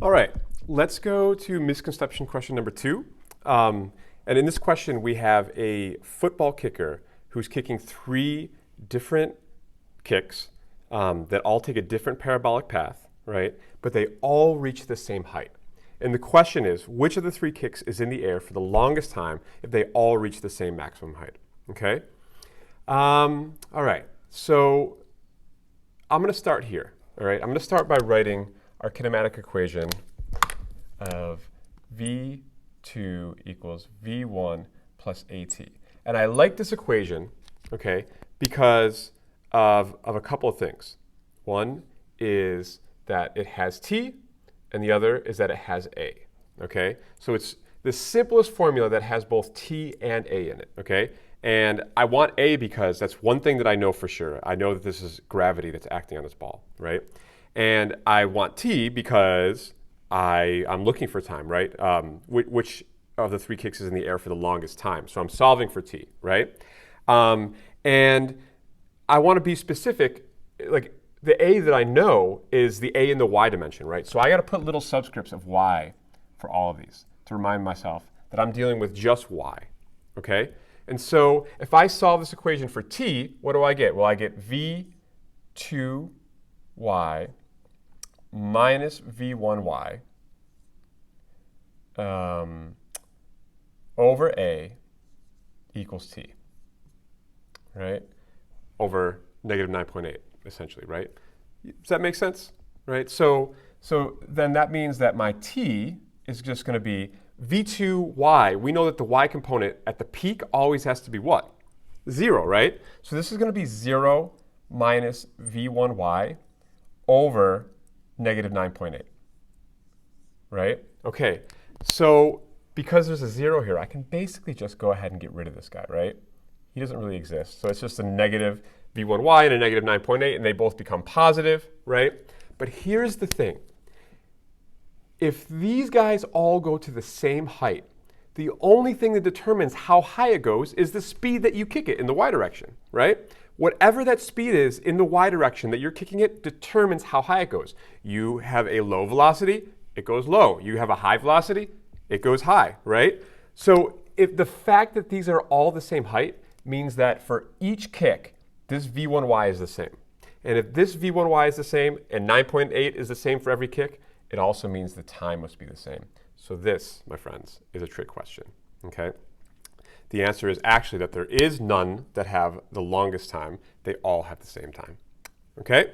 All right, let's go to misconception question number 2. And in this question, we have a football kicker who's kicking 3 different kicks that all take a different parabolic path, right? But they all reach the same height. And the question is, which of the 3 kicks is in the air for the longest time if they all reach the same maximum height? Okay? All right, so I'm going to start here. All right, I'm going to start by writing our kinematic equation of V2 equals V1 plus AT. And I like this equation, okay, because of a couple of things. One is that it has T, and the other is that it has A, okay? So it's the simplest formula that has both T and A in it, okay? And I want A because that's one thing that I know for sure. I know that this is gravity that's acting on this ball, right? And I want T because I'm looking for time, right? Which of the 3 kicks is in the air for the longest time? So I'm solving for T, right? And I want to be specific, like the A that I know is the A in the Y dimension, right? So I got to put little subscripts of Y for all of these to remind myself that I'm dealing with just Y, okay? And so if I solve this equation for T, what do I get? Well, I get V2Y minus V1Y over A equals T, right? Over negative 9.8, essentially, right? Does that make sense? Right? So then that means that my T is just going to be V2Y. We know that the Y component at the peak always has to be what? 0, right? So this is going to be 0 minus V1Y over negative 9.8, right? Okay, so because there's a 0 here, I can basically just go ahead and get rid of this guy, right? He doesn't really exist. So it's just a negative V1Y and a negative 9.8, and they both become positive, right? But here's the thing. If these guys all go to the same height, the only thing that determines how high it goes is the speed that you kick it in the Y direction, right? Whatever that speed is in the Y direction that you're kicking it determines how high it goes. You have a low velocity, it goes low. You have a high velocity, it goes high, right? So if the fact that these are all the same height means that for each kick, this V1Y is the same. And if this V1Y is the same and 9.8 is the same for every kick, it also means the time must be the same. So this, my friends, is a trick question, okay? The answer is actually that there is none that have the longest time. They all have the same time, okay?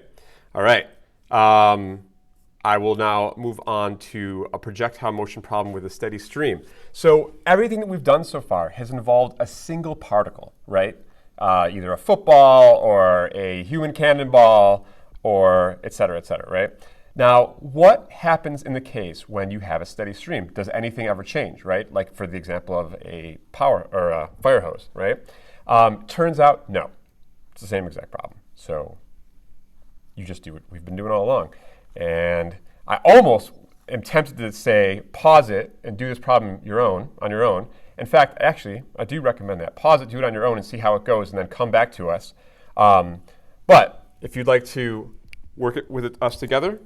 All right. I will now move on to a projectile motion problem with a steady stream. So everything that we've done so far has involved a single particle, right? Either a football or a human cannonball or et cetera, right? Now, what happens in the case when you have a steady stream? Does anything ever change, right? Like for the example of a power or a fire hose, right? Turns out, no. It's the same exact problem. So you just do what we've been doing all along. And I almost am tempted to say, pause it and do this problem on your own. In fact, actually, I do recommend that. Pause it, do it on your own and see how it goes, and then come back to us. But if you'd like to work it with us together,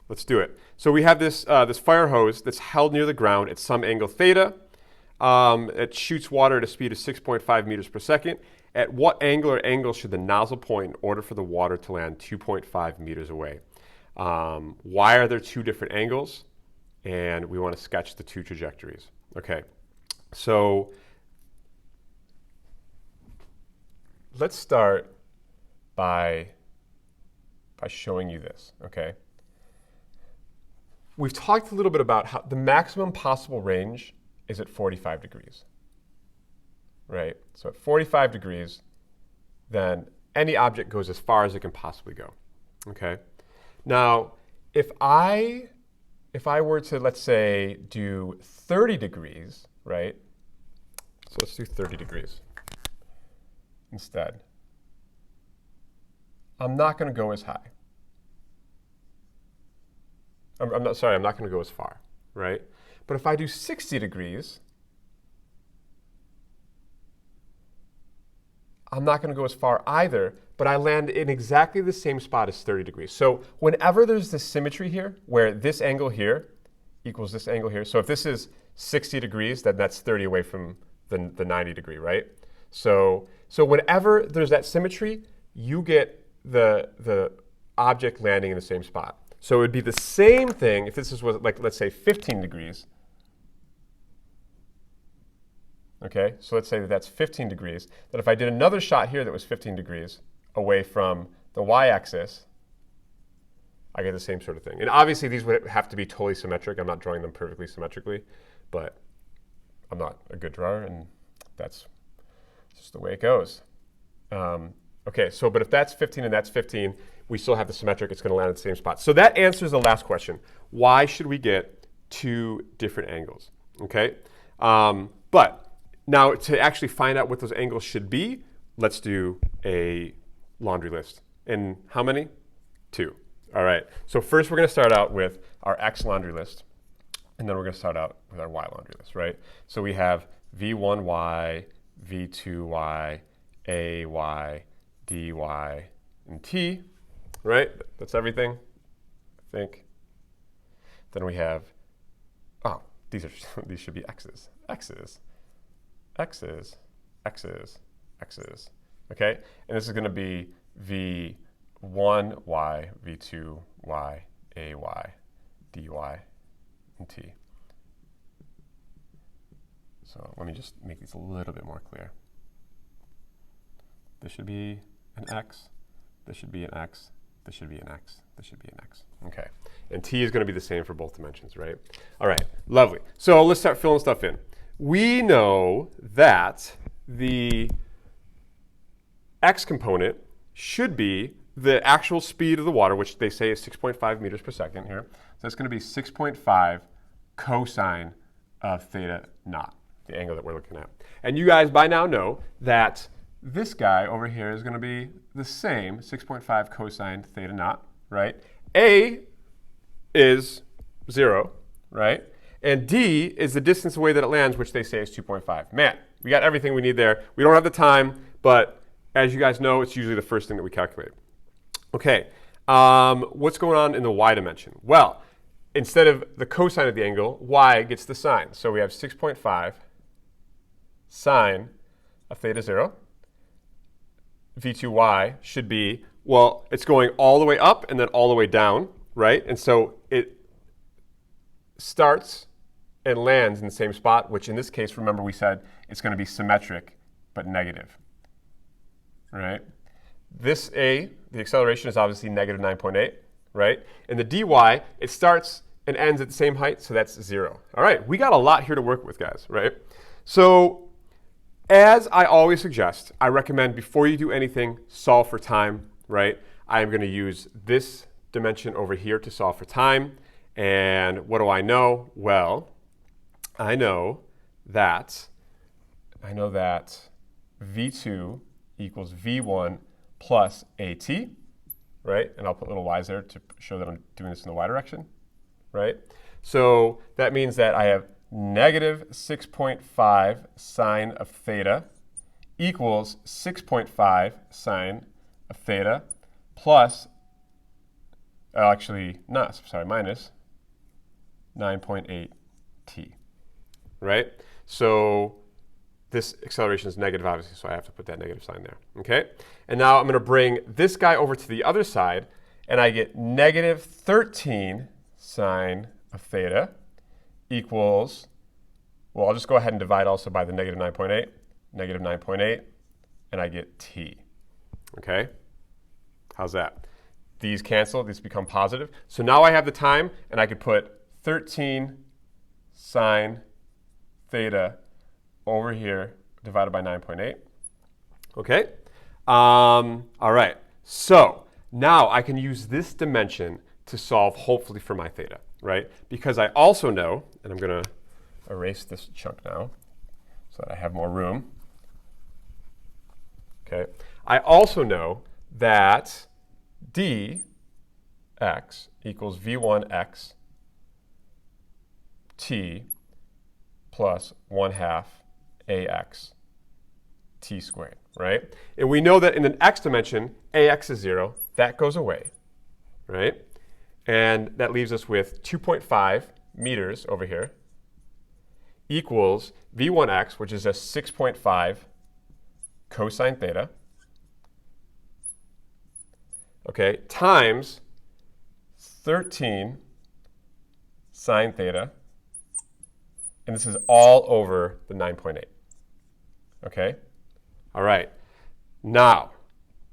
let's do it. So we have this fire hose that's held near the ground at some angle theta. It shoots water at a speed of 6.5 meters per second. At what angle or angles should the nozzle point in order for the water to land 2.5 meters away? Why are there 2 different angles? And we want to sketch the 2 trajectories. Okay, so let's start by showing you this, okay? We've talked a little bit about how the maximum possible range is at 45 degrees, right? So at 45 degrees, then any object goes as far as it can possibly go, okay? Now, if I were to, let's say, do 30 degrees, right? So let's do 30 degrees instead. I'm not going to go as high. I'm not going to go as far, right? But if I do 60 degrees, I'm not going to go as far either, but I land in exactly the same spot as 30 degrees. So whenever there's this symmetry here, where this angle here equals this angle here. So if this is 60 degrees, then that's 30 away from the 90 degree, right? So whenever there's that symmetry, you get the object landing in the same spot. So it would be the same thing if this was like, let's say 15 degrees. Okay, so let's say that that's 15 degrees. That if I did another shot here that was 15 degrees away from the y-axis, I get the same sort of thing. And obviously, these would have to be totally symmetric. I'm not drawing them perfectly symmetrically, but I'm not a good drawer, and that's just the way it goes. OK, so but if that's 15 and that's 15, we still have the symmetric. It's going to land at the same spot. So that answers the last question. Why should we get two different angles? OK, but now to actually find out what those angles should be, let's do a laundry list. And how many? 2. All right, so first we're going to start out with our x laundry list, and then we're going to start out with our y laundry list, right? So we have v1y, v2y, ay, dy, and t, right? That's everything, I think. Then we have, oh, these should be x's, x's, x's, x's, x's, okay? And this is going to be v1y, v2y, ay, dy, and t. So let me just make these a little bit more clear. This should be an x, this should be an x, this should be an x, this should be an x. Okay, and t is going to be the same for both dimensions, right? All right, lovely. So let's start filling stuff in. We know that the x component should be the actual speed of the water, which they say is 6.5 meters per second here. So that's going to be 6.5 cosine of theta naught, the angle that we're looking at. And you guys by now know that this guy over here is going to be the same, 6.5 cosine theta naught, right? A is 0, right? And d is the distance away that it lands, which they say is 2.5. Man, we got everything we need there. We don't have the time, but as you guys know, it's usually the first thing that we calculate. OK, what's going on in the y dimension? Well, instead of the cosine of the angle, y gets the sine. So we have 6.5 sine of theta 0. v2y should be, well, it's going all the way up and then all the way down, right? And so it starts and lands in the same spot, which in this case, remember we said it's going to be symmetric but negative, right? This a, the acceleration is obviously negative 9.8, right? And the dy, it starts and ends at the same height, so that's 0. All right, we got a lot here to work with, guys, right? So as I always suggest, I recommend before you do anything, solve for time, right? I am going to use this dimension over here to solve for time. And what do I know? Well, I know that v2 equals v1 plus at, right? And I'll put little y's there to show that I'm doing this in the y direction, right? So that means that I have negative 6.5 sine of theta equals 6.5 sine of theta plus, minus 9.8 t, right? So this acceleration is negative, obviously, so I have to put that negative sign there, okay? And now I'm going to bring this guy over to the other side, and I get negative 13 sine of theta equals, well, I'll just go ahead and divide also by the negative 9.8, and I get t, okay? How's that? These cancel, these become positive. So now I have the time, and I could put 13 sine theta over here divided by 9.8. Okay? All right. So now I can use this dimension to solve, hopefully, for my theta, right? Because I also know, and I'm going to erase this chunk now so that I have more room. Okay? I also know that dx equals v1x t plus 1/2 ax t squared, right? And we know that in an x dimension, ax is 0. That goes away, right? And that leaves us with 2.5 meters over here equals v1x, which is just 6.5 cosine theta, okay, times 13 sine theta, and this is all over the 9.8. Okay? All right. Now,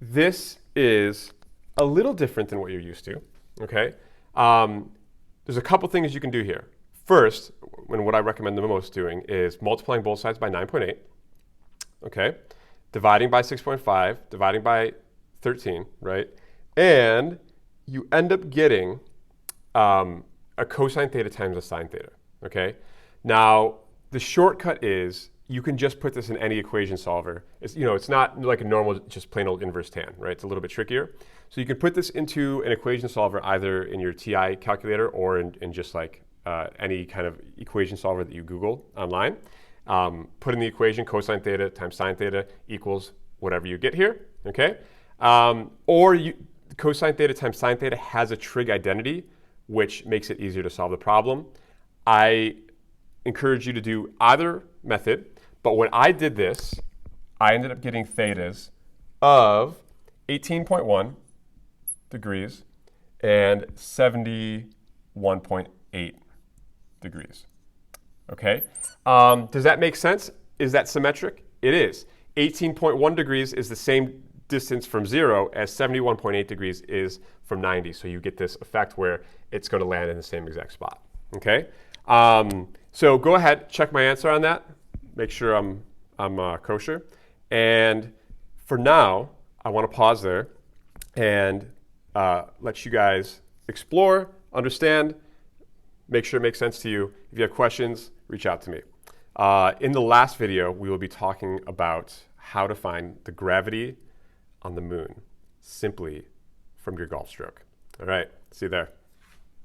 this is a little different than what you're used to. Okay? There's a couple things you can do here. First, and what I recommend the most doing is multiplying both sides by 9.8. Okay? Dividing by 6.5, dividing by 13, right? And you end up getting a cosine theta times a sine theta. Okay? Now, the shortcut is you can just put this in any equation solver. It's not like a normal, just plain old inverse tan, right? It's a little bit trickier. So you can put this into an equation solver either in your TI calculator or in just like any kind of equation solver that you Google online. Put in the equation cosine theta times sine theta equals whatever you get here, okay? Cosine theta times sine theta has a trig identity, which makes it easier to solve the problem. I encourage you to do either method, but when I did this, I ended up getting thetas of 18.1 degrees and 71.8 degrees. Okay? Does that make sense? Is that symmetric? It is. 18.1 degrees is the same distance from 0 as 71.8 degrees is from 90. So you get this effect where it's going to land in the same exact spot. Okay? So go ahead, check my answer on that. Make sure I'm kosher. And for now, I want to pause there and let you guys explore, understand, make sure it makes sense to you. If you have questions, reach out to me. In the last video, we will be talking about how to find the gravity on the moon simply from your golf stroke. All right, see you there.